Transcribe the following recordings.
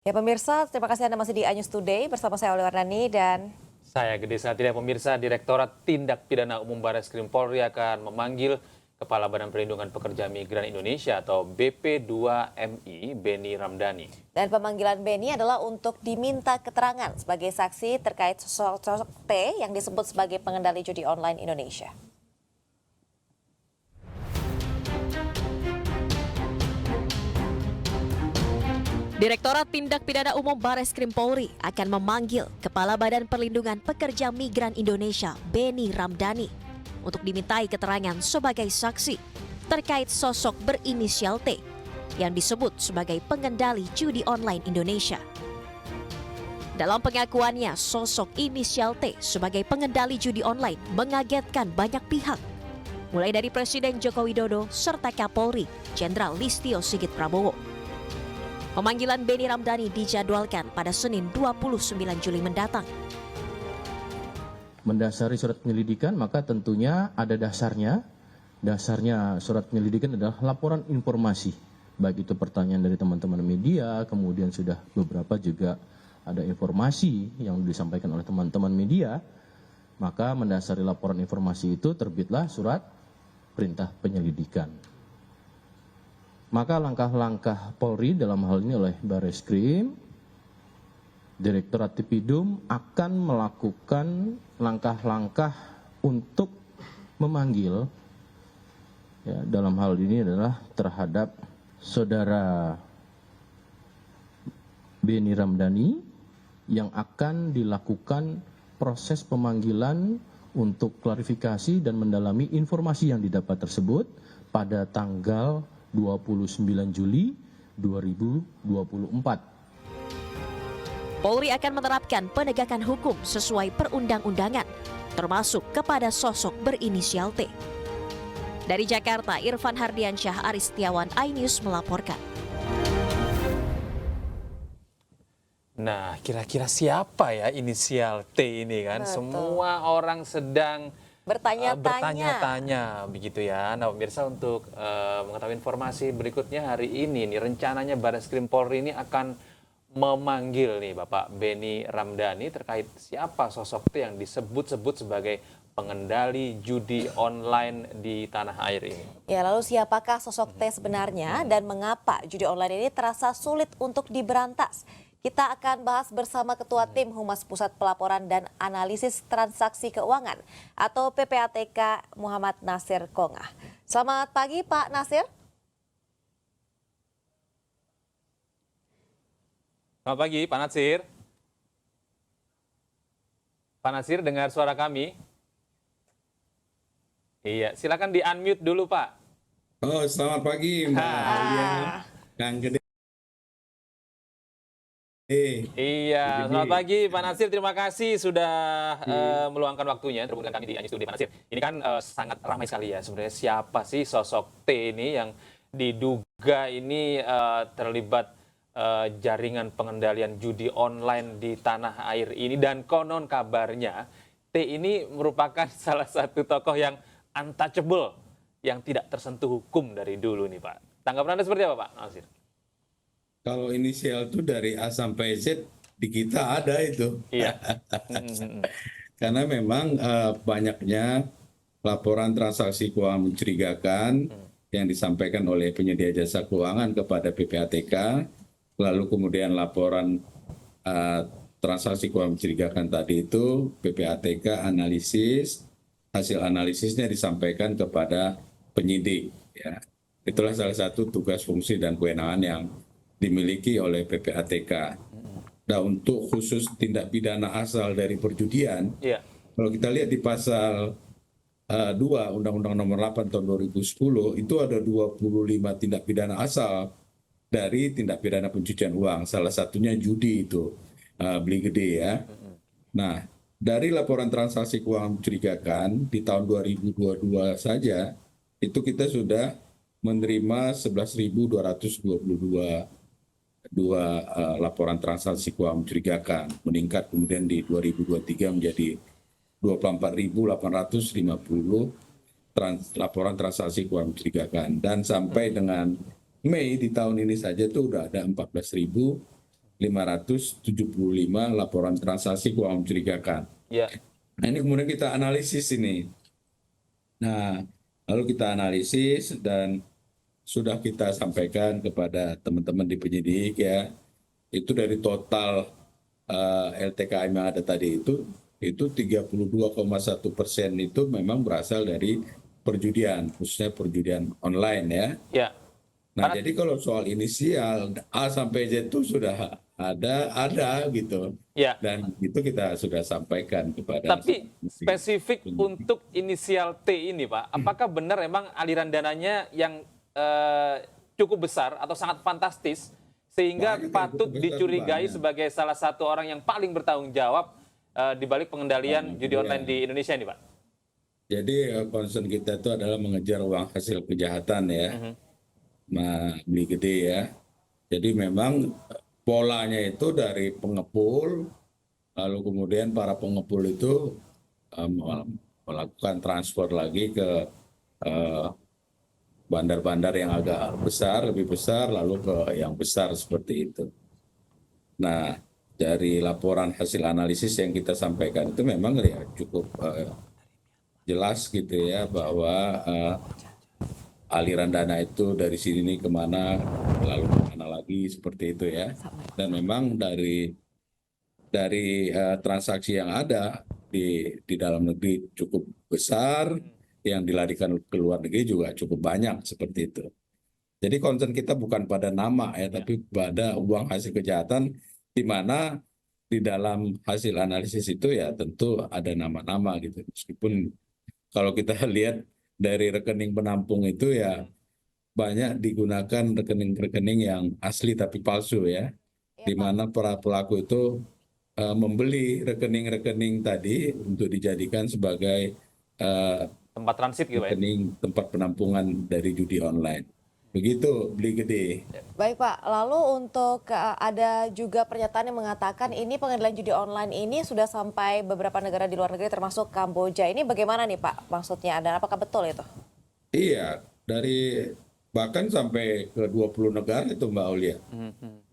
Ya pemirsa, terima kasih Anda masih di iNews Today bersama saya Oli Wardani dan Saya Gede Satria. Pemirsa, Direktorat Tindak Pidana Umum Barreskrim Polri akan memanggil Kepala Badan Perlindungan Pekerja Migran Indonesia atau BP2MI, Beni Ramdhani. dan pemanggilan Beni adalah untuk diminta keterangan sebagai saksi terkait sosok T yang disebut sebagai pengendali judi online Indonesia. Direktorat Tindak Pidana Umum Barreskrim Polri akan memanggil Kepala Badan Perlindungan Pekerja Migran Indonesia, Beni Ramdhani, untuk dimintai keterangan sebagai saksi terkait sosok berinisial T yang disebut sebagai pengendali judi online Indonesia. Dalam pengakuannya, sosok inisial T sebagai pengendali judi online mengagetkan banyak pihak, mulai dari Presiden Joko Widodo serta Kapolri, Jenderal Listio Sigit Prabowo. Pemanggilan Beni Ramdhani dijadwalkan pada Senin 29 Juli mendatang. Mendasari surat penyelidikan, maka tentunya ada dasarnya. Dasarnya surat penyelidikan adalah laporan informasi. Baik itu pertanyaan dari teman-teman media, kemudian sudah beberapa juga ada informasi yang disampaikan oleh teman-teman media. Maka mendasari laporan informasi itu terbitlah surat perintah penyelidikan. Maka langkah-langkah Polri dalam hal ini oleh Barreskrim, Direktorat Tipidum akan melakukan langkah-langkah untuk memanggil, ya, dalam hal ini adalah terhadap saudara Beni Ramdhani yang akan dilakukan proses pemanggilan untuk klarifikasi dan mendalami informasi yang didapat tersebut pada tanggal 29 Juli 2024. Polri akan menerapkan penegakan hukum sesuai perundang-undangan, termasuk kepada sosok berinisial T. Dari Jakarta, Irfan Hardiansyah, Aris Setiawan, iNews melaporkan. Nah, kira-kira siapa ya inisial T ini kan? Betul. Semua orang sedang Bertanya-tanya. begitu ya. Nah, pemirsa, untuk mengetahui informasi berikutnya hari ini nih, rencananya Barreskrim Polri ini akan memanggil nih Bapak Beni Ramdhani terkait siapa sosok T yang disebut-sebut sebagai pengendali judi online di tanah air ini. Ya, lalu siapakah sosok T sebenarnya dan mengapa judi online ini terasa sulit untuk diberantas? Kita akan bahas bersama Ketua Tim Humas Pusat Pelaporan dan Analisis Transaksi Keuangan atau PPATK Muhammad Nasir Kongah. Selamat pagi Pak Nasir. Selamat pagi Pak Nasir. Pak Nasir, dengar suara kami? Iya, silakan di-unmute dulu Pak. Oh, selamat pagi Mbak Alia, Kang Gede. Iya, selamat pagi Pak Nasir. Terima kasih sudah meluangkan waktunya untuk kami di iNews Today, Pak Nasir. Ini kan sangat ramai sekali ya sebenarnya, siapa sih sosok T ini yang diduga ini terlibat jaringan pengendalian judi online di tanah air ini, dan konon kabarnya T ini merupakan salah satu tokoh yang untouchable, yang tidak tersentuh hukum dari dulu nih Pak. Tanggapan Anda seperti apa Pak Nasir? Kalau inisial itu dari A sampai Z di kita ada itu. Iya. Karena memang banyaknya laporan transaksi keuangan mencurigakan yang disampaikan oleh penyedia jasa keuangan kepada PPATK, lalu kemudian laporan transaksi keuangan mencurigakan tadi itu PPATK analisis, hasil analisisnya disampaikan kepada penyidik. Ya. Itulah salah satu tugas, fungsi, dan kewenangan yang dimiliki oleh PPATK. Nah, untuk khusus tindak pidana asal dari perjudian, kalau kita lihat di pasal 2 Undang-Undang Nomor 8 Tahun 2010, itu ada 25 tindak pidana asal dari tindak pidana pencucian uang. Salah satunya judi itu, beli gede ya. Nah, dari laporan transaksi keuangan mencurigakan di tahun 2022 saja, itu kita sudah menerima 11.222 laporan transaksi keuangan mencurigakan, meningkat kemudian di 2023 menjadi 24.850 laporan transaksi keuangan mencurigakan, dan sampai dengan Mei di tahun ini saja itu udah ada 14.000 575 laporan transaksi keuangan mencurigakan. Ya. Nah, ini kemudian kita analisis ini. Nah, lalu kita analisis dan sudah kita sampaikan kepada teman-teman di penyidik ya. Itu dari total LTKM yang ada tadi itu 32,1% itu memang berasal dari perjudian, khususnya perjudian online ya. Ya. Nah, jadi kalau soal inisial A sampai Z itu sudah ada gitu. Ya. Dan itu kita sudah sampaikan kepada. Tapi spesifik untuk inisial T ini, Pak, apakah benar memang aliran dananya yang cukup besar atau sangat fantastis sehingga Banyak yang patut cukup besar, dicurigai banyak. sebagai salah satu orang yang paling bertanggung jawab di balik pengendalian judi online di Indonesia ini, Pak? Jadi concern kita itu adalah mengejar uang hasil kejahatan ya, beli gede ya. Jadi memang polanya itu dari pengepul, lalu kemudian para pengepul itu melakukan transfer lagi ke bandar-bandar yang agak besar, lebih besar, lalu ke yang besar seperti itu. Nah, dari laporan hasil analisis yang kita sampaikan itu memang ya cukup jelas gitu ya bahwa aliran dana itu dari sini kemana, lalu kemana lagi seperti itu ya. Dan memang dari transaksi yang ada di dalam negeri cukup besar, yang dilarikan ke luar negeri juga cukup banyak seperti itu. Jadi concern kita bukan pada nama ya, tapi pada uang hasil kejahatan, di mana di dalam hasil analisis itu ya tentu ada nama-nama gitu. Meskipun kalau kita lihat dari rekening penampung itu ya banyak digunakan rekening-rekening yang asli tapi palsu ya, di mana para pelaku itu membeli rekening-rekening tadi untuk dijadikan sebagai Tempat transit gitu, Pak. rekening tempat penampungan dari judi online. Begitu, beli gede. Baik Pak, lalu untuk ada juga pernyataan yang mengatakan ini pengadilan judi online ini sudah sampai beberapa negara di luar negeri termasuk Kamboja. Ini bagaimana nih Pak maksudnya dan apakah betul itu? Iya, dari bahkan sampai ke 20 negara itu Mbak Aulia.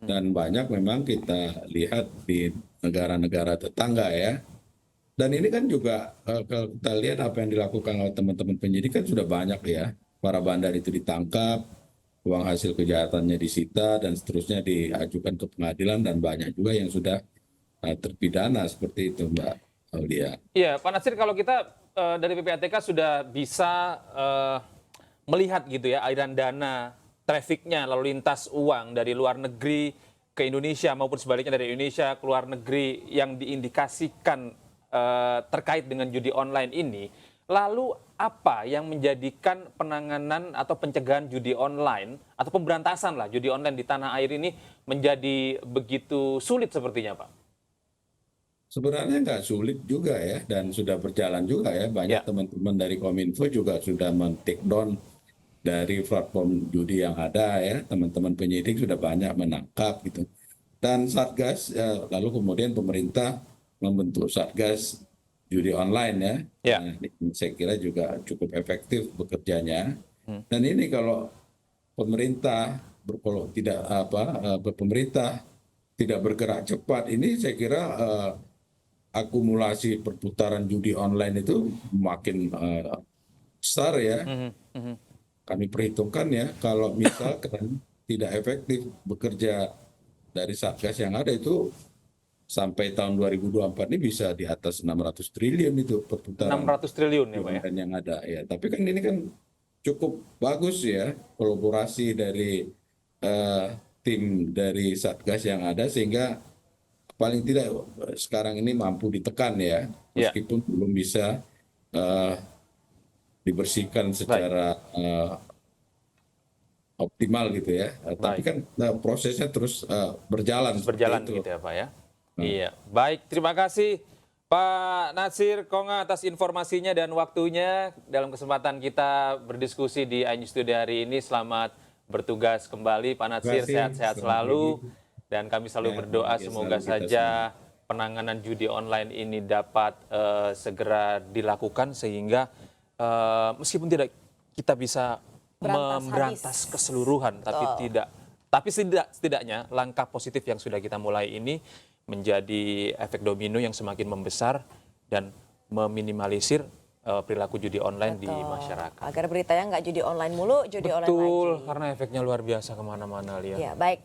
Dan banyak memang kita lihat di negara-negara tetangga ya. Dan ini kan juga kalau kita lihat apa yang dilakukan oleh teman-teman penyidik kan sudah banyak ya. Para bandar itu ditangkap, uang hasil kejahatannya disita dan seterusnya diajukan ke pengadilan dan banyak juga yang sudah terpidana seperti itu Mbak Aulia. Iya, Pak Natsir, kalau kita dari PPATK sudah bisa melihat gitu ya aliran dana, trafficnya, lalu lintas uang dari luar negeri ke Indonesia maupun sebaliknya dari Indonesia ke luar negeri yang diindikasikan terkait dengan judi online ini, lalu apa yang menjadikan penanganan atau pencegahan judi online atau pemberantasan lah judi online di tanah air ini menjadi begitu sulit sepertinya, Pak? Sebenarnya nggak sulit juga ya, dan sudah berjalan juga ya. Banyak teman-teman dari Kominfo juga sudah men-take down dari platform judi yang ada ya. Teman-teman penyidik sudah banyak menangkap gitu. Dan Satgas, lalu kemudian pemerintah membentuk Satgas judi online ya. Ya. Nah, saya kira juga cukup efektif bekerjanya. Dan ini kalau pemerintah pemerintah tidak bergerak cepat, ini saya kira akumulasi perputaran judi online itu makin besar ya. Kami perhitungkan ya, kalau misalkan tidak efektif bekerja dari Satgas yang ada itu sampai tahun 2024 ini bisa di atas 600 triliun itu perputaran 600 triliun ya, Pak ya? yang ada ya. Tapi kan ini kan cukup bagus ya kolaborasi dari tim dari Satgas yang ada sehingga paling tidak sekarang ini mampu ditekan ya, meskipun belum bisa dibersihkan secara optimal gitu ya. Tapi kan prosesnya terus berjalan. Berjalan gitu ya Pak ya. Iya, baik, terima kasih Pak Natsir Konga atas informasinya dan waktunya dalam kesempatan kita berdiskusi di iNews Today hari ini. Selamat bertugas kembali Pak Natsir, sehat-sehat selalu. Dan kami selalu berdoa semoga saja penanganan judi online ini dapat segera dilakukan sehingga meskipun tidak kita bisa memberantas keseluruhan, tapi tidak Tapi setidaknya langkah positif yang sudah kita mulai ini menjadi efek domino yang semakin membesar dan meminimalisir perilaku judi online di masyarakat. Agar beritanya nggak judi online mulu, judi online lagi. Betul, karena efeknya luar biasa kemana-mana, lihat. Ya, baik.